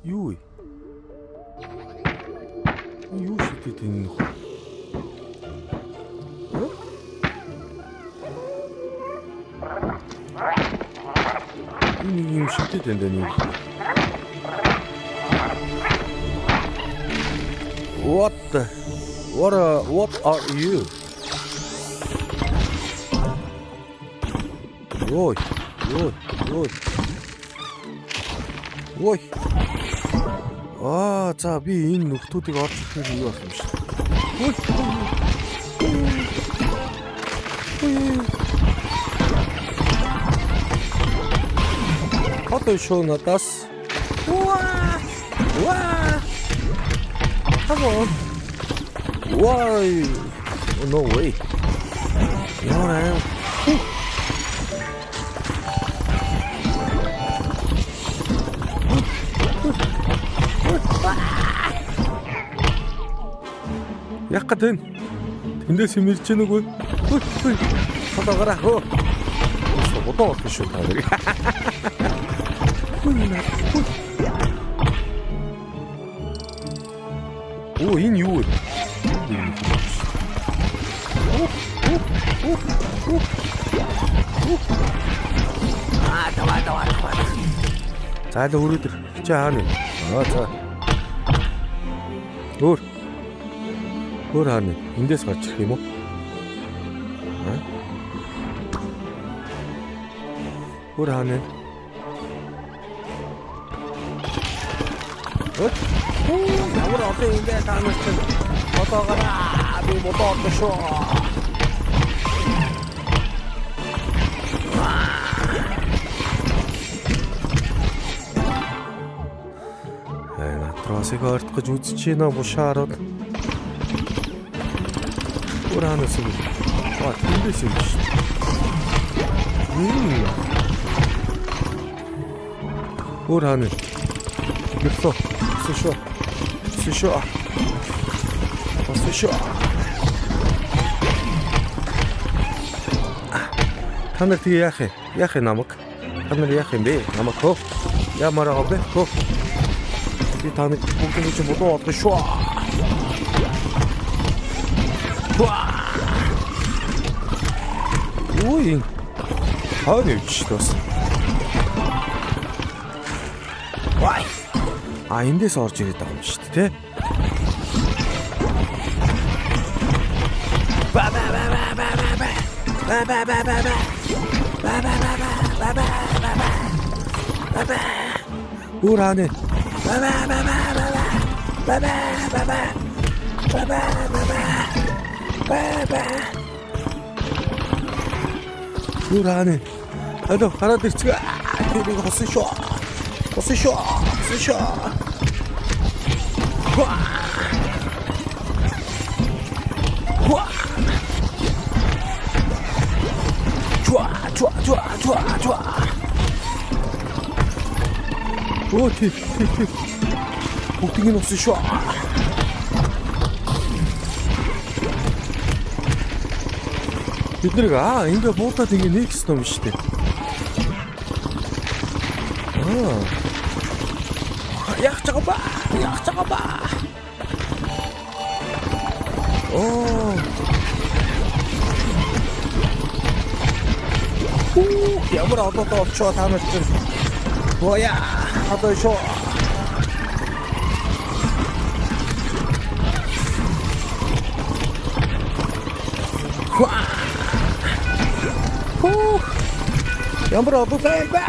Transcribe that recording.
Юу вэ? Юу шидэт энэ нөх? Энэ юм шидэт энэ нэг. What are you? Ой. За би энэ нөхдүүдийг орж ирэхээр юу болох юм шиг. Одоо шоу надаас. Come on. Why? No way. Яарэ. Яг гэдэг нь тэндээс юм ирж гэнэ үгүй. Хатагараа хөө. Бодоо болчих шүү та нарыг. Оо энэ юу вэ? Давай. За л өрөөдөр чи хаана вэ? За. Өөр хаана? Эндээс гарч ирэх юм уу? Өөр хаана? Ямар олон юм бэ та нар чинь бодоогоораа би бодоод шүү. Натрасыг ортгож үзэж байна бушаарууд. Өөр хаанаас юм? Тэндээс юм шүү. Өөр хаана? Мөрлөө. Сушо. Та нар тэгээ яах юм намайг? Та нар яах юм бэ? Намайг хөө. Ямар аа бэ? Хөө. Би таныг бүгдийг ч бодоо олгоо шүү. Ой. Хаана явчихлаа? Вай. Эндээс орж ирээд байгаа юм шүү дээ, тэ? Өөр хаана? Өөр хаана? Алло, хараад ирцгээ. Тэрийг хосон шүү. Чуа. Оо тий. Бүгдийг нь усан шүү. Бид нэр ингээ буудаад ингээ нэгс том шүү дээ. Яах чагаа ба. Ямар одоо очоо та нар чинь. Боя, одоо шоо. Ямар одоо ба.